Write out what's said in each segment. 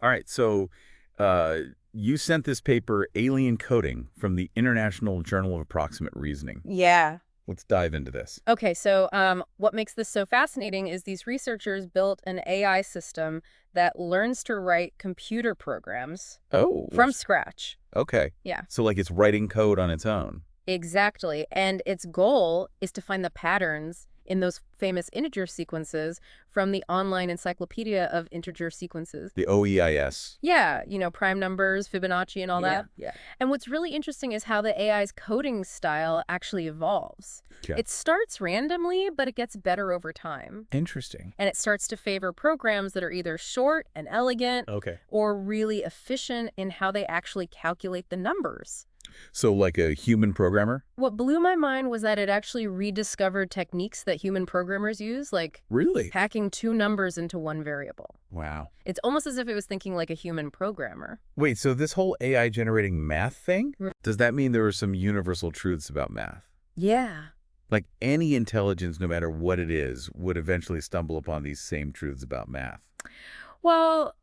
All right, so uh, you sent this paper, Alien Coding, from the International Journal of Approximate Reasoning. Yeah. Let's dive into this. Okay, so what makes this so fascinating is these researchers built an AI system that learns to write computer programs Oh, from scratch. okay. Yeah, So like it's writing code on its own. exactly. And its goal is to find the patterns in those famous integer sequences from the online encyclopedia of integer sequences. The OEIS. Yeah, prime numbers, Fibonacci, and all that. Yeah. And what's really interesting is how the AI's coding style actually evolves. Yeah. It starts randomly, but it gets better over time. Interesting. And it starts to favor programs that are either short and elegant Okay. or really efficient in how they actually calculate the numbers. So like a human programmer? What blew my mind was that it actually rediscovered techniques that human programmers use, like Really? packing two numbers into one variable. Wow. It's almost as if it was thinking like a human programmer. Wait, so this whole AI generating math thing, R- does that mean there are some universal truths about math? Yeah. Like any intelligence, no matter what it is, would eventually stumble upon these same truths about math. Well,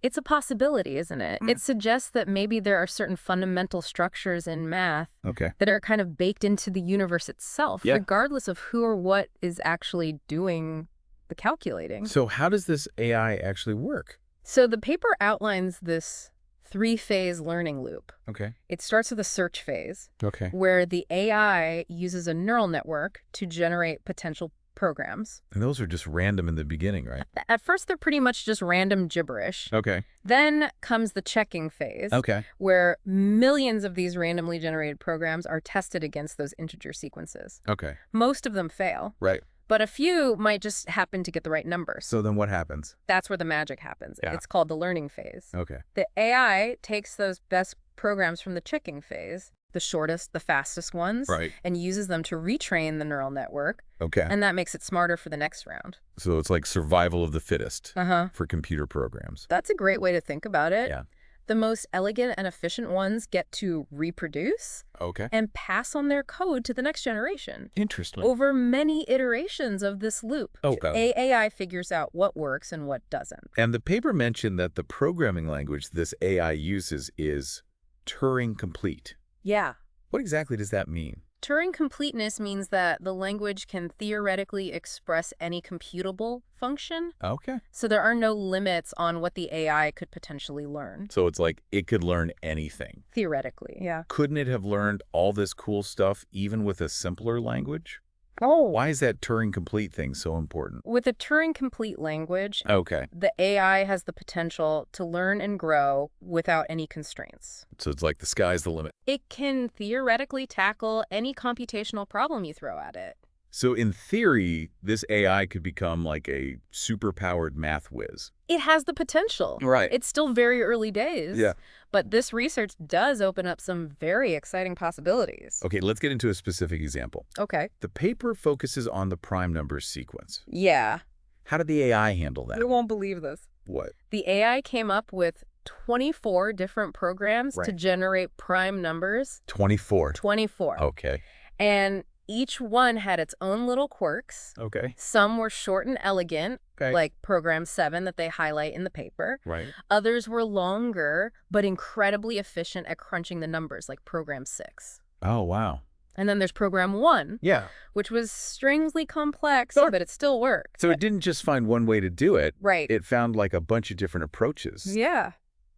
it's a possibility, isn't it? It suggests that maybe there are certain fundamental structures in math Okay. that are kind of baked into the universe itself, Yeah. regardless of who or what is actually doing the calculating. So how does this AI actually work? So the paper outlines this three-phase learning loop. Okay. It starts with a search phase, Okay. where the AI uses a neural network to generate potential programs. And those are just random in the beginning, right? At first, they're pretty much just random gibberish. Okay. Then comes the checking phase, Okay. where millions of these randomly generated programs are tested against those integer sequences. Okay. Most of them fail, Right. but a few might just happen to get the right numbers. So then what happens? That's where the magic happens. Yeah. It's called the learning phase. Okay. The AI takes those best programs from the checking phase, the shortest, the fastest ones, Right. and uses them to retrain the neural network, Okay. and that makes it smarter for the next round. So it's like survival of the fittest Uh-huh. for computer programs. That's a great way to think about it. Yeah. The most elegant and efficient ones get to reproduce Okay. and pass on their code to the next generation. Interesting. Over many iterations of this loop, Okay. AI figures out what works and what doesn't. And the paper mentioned that the programming language this AI uses is Turing complete. Yeah. What exactly does that mean? Turing completeness means that the language can theoretically express any computable function, Okay. so there are no limits on what the AI could potentially learn. So it's like it could learn anything. Theoretically, yeah. Couldn't it have learned all this cool stuff even with a simpler language? Oh. Why is that Turing complete thing so important? With a Turing complete language, Okay. the AI has the potential to learn and grow without any constraints. So it's like the sky's the limit. It can theoretically tackle any computational problem you throw at it. So in theory, this AI could become like a superpowered math whiz. It has the potential. Right. It's still very early days. Yeah. But this research does open up some very exciting possibilities. Okay, let's get into a specific example. Okay. The paper focuses on the prime numbers sequence. Yeah. How did the AI handle that? You won't believe this. What? The AI came up with 24 different programs to Right. generate prime numbers. 24. 24. Okay. And each one had its own little quirks. Okay. Some were short and elegant, Okay. like program 7 that they highlight in the paper. Right. Others were longer, but incredibly efficient at crunching the numbers, like program 6. Oh, wow. And then there's program 1, Yeah. which was strangely complex, Sure. but it still worked. So it didn't just find one way to do it. Right. It found like a bunch of different approaches. Yeah.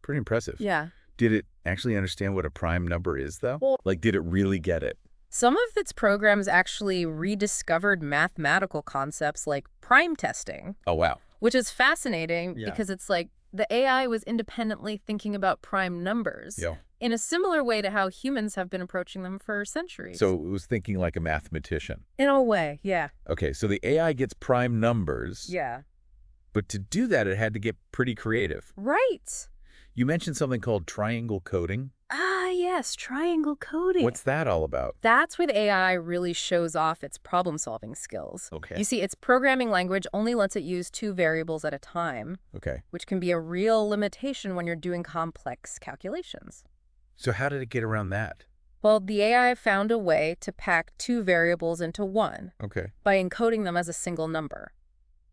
Pretty impressive. Yeah. Did it actually understand what a prime number is, though? Well- Like, did it really get it? Some of its programs actually rediscovered mathematical concepts like prime testing, Oh, wow. which is fascinating Yeah. because it's like the AI was independently thinking about prime numbers Yeah. in a similar way to how humans have been approaching them for centuries. So it was thinking like a mathematician. in a way, yeah. Okay, so the AI gets prime numbers. Yeah. But to do that, it had to get pretty creative. Right. You mentioned something called triangle coding. Ah, yes, triangle coding. What's that all about? That's where the AI really shows off its problem-solving skills. Okay. You see, its programming language only lets it use 2 variables at a time, Okay. which can be a real limitation when you're doing complex calculations. So how did it get around that? Well, the AI found a way to pack 2 variables into one Okay. by encoding them as a single number.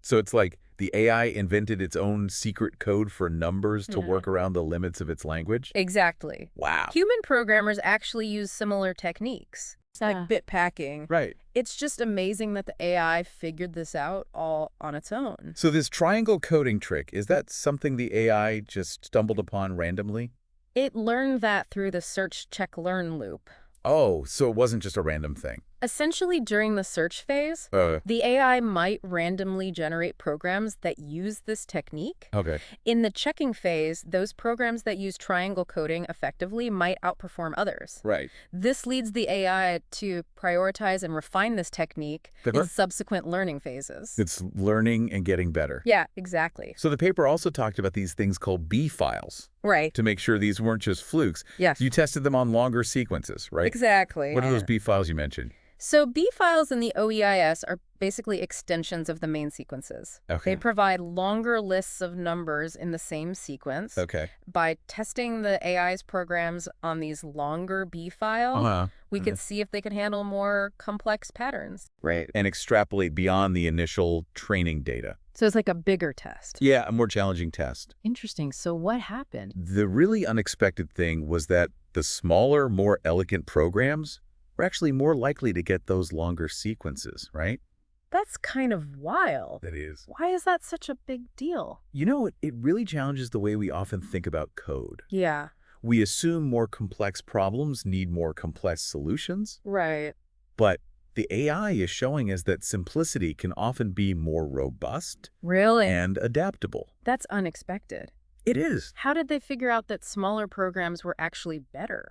So it's like The AI invented its own secret code for numbers to Yeah. work around the limits of its language? Exactly. Wow. Human programmers actually use similar techniques, like bit packing. Right. It's just amazing that the AI figured this out all on its own. So this triangle coding trick, is that something the AI just stumbled upon randomly? It learned that through the search, check, learn loop. Oh, so it wasn't just a random thing. Essentially, during the search phase, Uh, the AI might randomly generate programs that use this technique. okay. In the checking phase, those programs that use triangle coding effectively might outperform others. Right. This leads the AI to prioritize and refine this technique in subsequent learning phases. It's learning and getting better. Yeah, exactly. So the paper also talked about these things called B files Right. to make sure these weren't just flukes. Yes. You tested them on longer sequences, right? Exactly. What are those B files you mentioned? So B files in the OEIS are basically extensions of the main sequences. Okay. They provide longer lists of numbers in the same sequence. Okay. By testing the AI's programs on these longer B files, we could see if they could handle more complex patterns. Right. And extrapolate beyond the initial training data. So it's like a bigger test. Yeah, a more challenging test. Interesting. So what happened? The really unexpected thing was that the smaller, more elegant programs were actually more likely to get those longer sequences, right? That's kind of wild. That is. Why is that such a big deal? You know, it really challenges the way we often think about code. Yeah. We assume more complex problems need more complex solutions, Right. but the AI is showing us that simplicity can often be more robust Really? and adaptable. That's unexpected. It is. How did they figure out that smaller programs were actually better?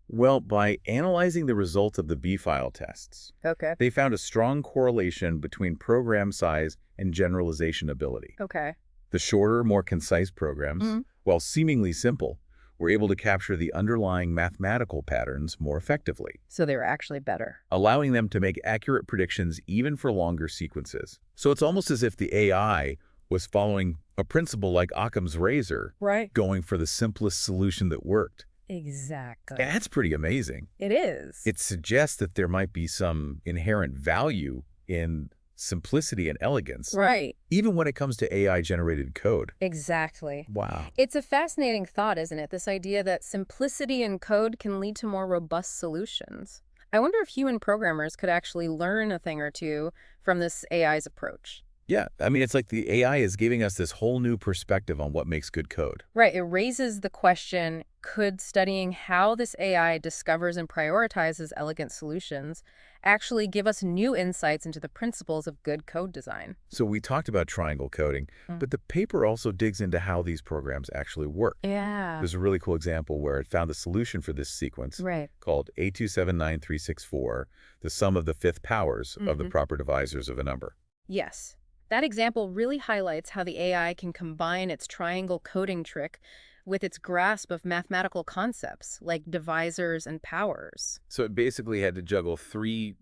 Well, by analyzing the results of the B-file tests, Okay. they found a strong correlation between program size and generalization ability. Okay. The shorter, more concise programs, while seemingly simple, were able to capture the underlying mathematical patterns more effectively, So they were actually better. allowing them to make accurate predictions even for longer sequences. So it's almost as if the AI was following a principle like Occam's razor, Right. going for the simplest solution that worked. Exactly. That's pretty amazing. It is. It suggests that there might be some inherent value in simplicity and elegance, right. even when it comes to AI-generated code. Exactly. Wow. It's a fascinating thought, isn't it? This idea that simplicity in code can lead to more robust solutions. I wonder if human programmers could actually learn a thing or two from this AI's approach. Yeah, I mean, it's like the AI is giving us this whole new perspective on what makes good code. Right. It raises the question, could studying how this AI discovers and prioritizes elegant solutions actually give us new insights into the principles of good code design? So we talked about triangle coding, but the paper also digs into how these programs actually work. Yeah. There's a really cool example where it found the solution for this sequence Right. called A279364, the sum of the fifth powers of the proper divisors of a number. Yes. That example really highlights how the AI can combine its triangle coding trick with its grasp of mathematical concepts like divisors and powers. So it basically had to juggle 3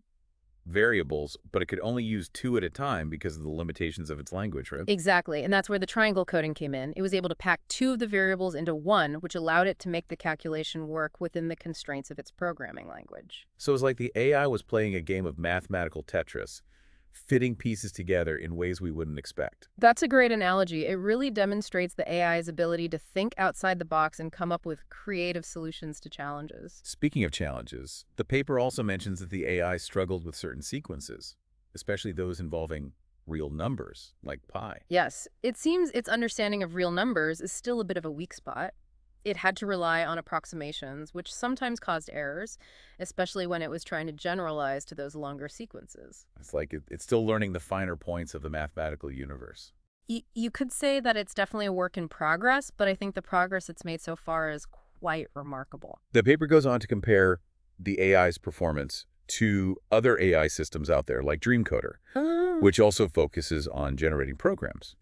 variables, but it could only use 2 at a time because of the limitations of its language, right? Exactly, and that's where the triangle coding came in. It was able to pack 2 of the variables into one, which allowed it to make the calculation work within the constraints of its programming language. So it's like the AI was playing a game of mathematical Tetris, fitting pieces together in ways we wouldn't expect. That's a great analogy. It really demonstrates the AI's ability to think outside the box and come up with creative solutions to challenges. Speaking of challenges, the paper also mentions that the AI struggled with certain sequences, especially those involving real numbers, like pi. Yes, it seems its understanding of real numbers is still a bit of a weak spot. It had to rely on approximations, which sometimes caused errors, especially when it was trying to generalize to those longer sequences. It's like it's still learning the finer points of the mathematical universe. You could say that it's definitely a work in progress, but I think the progress it's made so far is quite remarkable. The paper goes on to compare the AI's performance to other AI systems out there, like Dreamcoder, which also focuses on generating programs.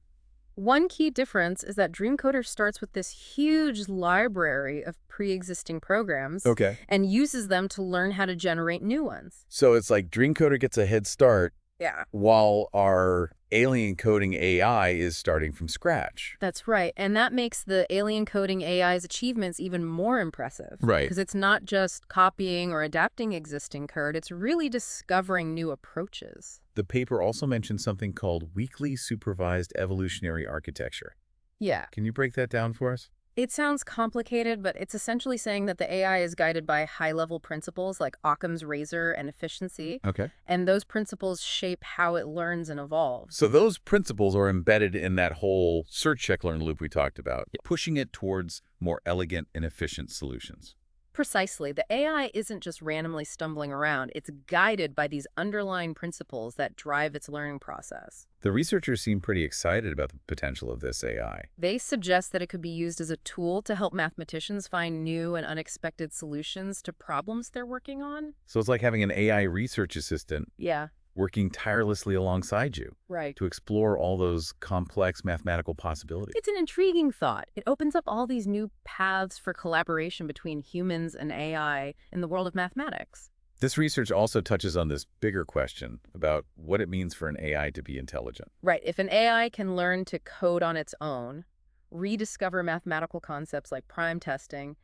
One key difference is that Dreamcoder starts with this huge library of pre-existing programs Okay. and uses them to learn how to generate new ones. So it's like Dreamcoder gets a head start Yeah. while our alien coding AI is starting from scratch. That's right. And that makes the alien coding AI's achievements even more impressive. Right. Because it's not just copying or adapting existing code, it's really discovering new approaches. The paper also mentioned something called weakly supervised evolutionary architecture. Yeah. Can you break that down for us? It sounds complicated, but it's essentially saying that the AI is guided by high-level principles like Occam's razor and efficiency, Okay. and those principles shape how it learns and evolves. So those principles are embedded in that whole search, check, learn loop we talked about, pushing it towards more elegant and efficient solutions. Precisely. The AI isn't just randomly stumbling around. It's guided by these underlying principles that drive its learning process. The researchers seem pretty excited about the potential of this AI. They suggest that it could be used as a tool to help mathematicians find new and unexpected solutions to problems they're working on. So it's like having an AI research assistant Yeah, working tirelessly alongside you right. to explore all those complex mathematical possibilities. It's an intriguing thought. It opens up all these new paths for collaboration between humans and AI in the world of mathematics. This research also touches on this bigger question about what it means for an AI to be intelligent. Right. If an AI can learn to code on its own, rediscover mathematical concepts like prime testing,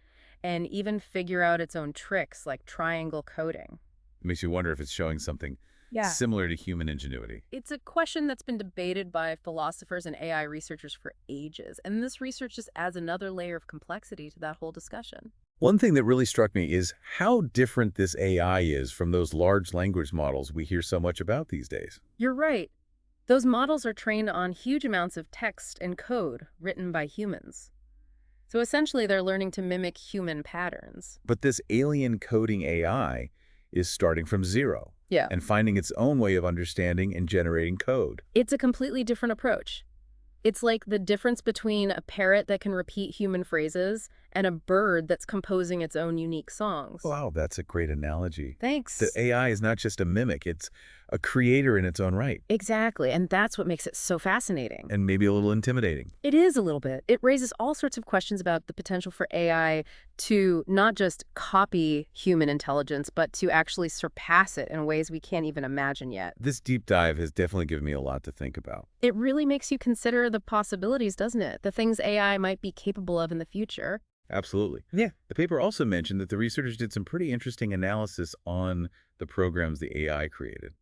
and even figure out its own tricks like triangle coding. It makes you wonder if it's showing something similar to human ingenuity. It's a question that's been debated by philosophers and AI researchers for ages, and this research just adds another layer of complexity to that whole discussion. One thing that really struck me is how different this AI is from those large language models we hear so much about these days. You're right. Those models are trained on huge amounts of text and code written by humans. So essentially, they're learning to mimic human patterns. But this alien coding AI is starting from zero Yeah. and finding its own way of understanding and generating code. It's a completely different approach. It's like the difference between a parrot that can repeat human phrases and a bird that's composing its own unique songs. Wow, that's a great analogy. Thanks. The AI is not just a mimic, it's a creator in its own right, Exactly, and that's what makes it so fascinating. and maybe a little intimidating. It is a little bit. It raises all sorts of questions about the potential for AI to not just copy human intelligence, but to actually surpass it in ways we can't even imagine yet. This deep dive has definitely given me a lot to think about. It really makes you consider the possibilities, doesn't it? The things AI might be capable of in the future. Absolutely. Yeah. The paper also mentioned that the researchers did some pretty interesting analysis on the programs the AI created.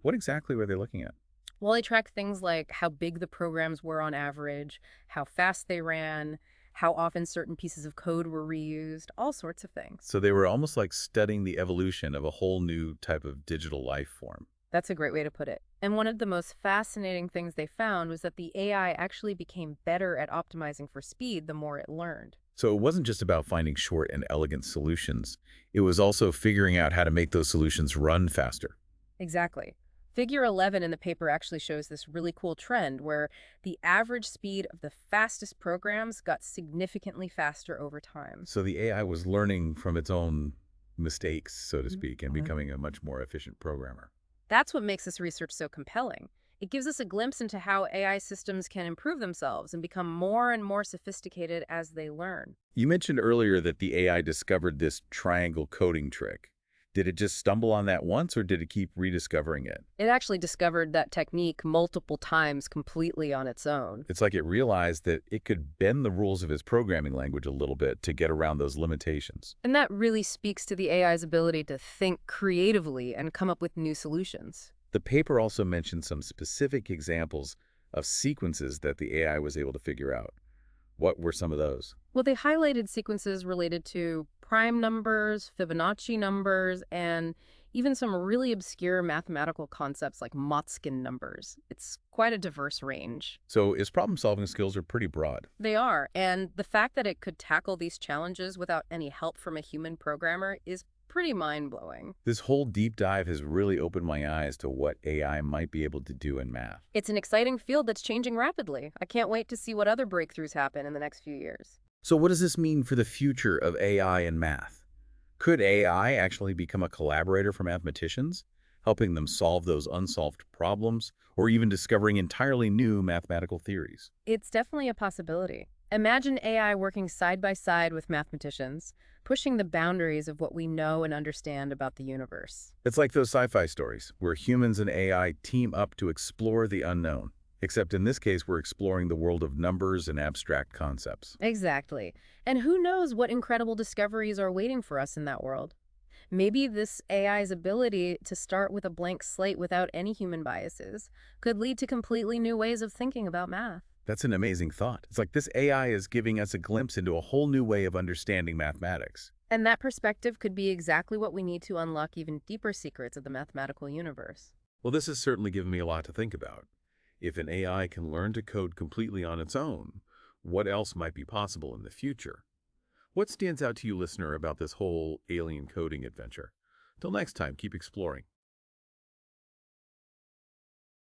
What exactly were they looking at? Well, they tracked things like how big the programs were on average, how fast they ran, how often certain pieces of code were reused, all sorts of things. So they were almost like studying the evolution of a whole new type of digital life form. That's a great way to put it. And one of the most fascinating things they found was that the AI actually became better at optimizing for speed the more it learned. So it wasn't just about finding short and elegant solutions. It was also figuring out how to make those solutions run faster. Exactly. Figure 11 in the paper actually shows this really cool trend where the average speed of the fastest programs got significantly faster over time. So the AI was learning from its own mistakes, so to speak, and Mhm. becoming a much more efficient programmer. That's what makes this research so compelling. It gives us a glimpse into how AI systems can improve themselves and become more and more sophisticated as they learn. You mentioned earlier that the AI discovered this triangle coding trick. Did it just stumble on that once, or did it keep rediscovering it? It actually discovered that technique multiple times completely on its own. It's like it realized that it could bend the rules of its programming language a little bit to get around those limitations. And that really speaks to the AI's ability to think creatively and come up with new solutions. The paper also mentioned some specific examples of sequences that the AI was able to figure out. What were some of those? Well, they highlighted sequences related to prime numbers, Fibonacci numbers, and even some really obscure mathematical concepts like Motzkin numbers. It's quite a diverse range. So its problem-solving skills are pretty broad. They are, and the fact that it could tackle these challenges without any help from a human programmer is pretty mind-blowing. This whole deep dive has really opened my eyes to what AI might be able to do in math. It's an exciting field that's changing rapidly. I can't wait to see what other breakthroughs happen in the next few years. So what does this mean for the future of AI and math? Could AI actually become a collaborator for mathematicians, helping them solve those unsolved problems, or even discovering entirely new mathematical theories? It's definitely a possibility. Imagine AI working side by side with mathematicians, pushing the boundaries of what we know and understand about the universe. It's like those sci-fi stories where humans and AI team up to explore the unknown. Except in this case, we're exploring the world of numbers and abstract concepts. Exactly. And who knows what incredible discoveries are waiting for us in that world? Maybe this AI's ability to start with a blank slate without any human biases could lead to completely new ways of thinking about math. That's an amazing thought. It's like this AI is giving us a glimpse into a whole new way of understanding mathematics. And that perspective could be exactly what we need to unlock even deeper secrets of the mathematical universe. Well, this has certainly given me a lot to think about. If an AI can learn to code completely on its own, what else might be possible in the future? What stands out to you, listener, about this whole alien coding adventure? Till next time, keep exploring.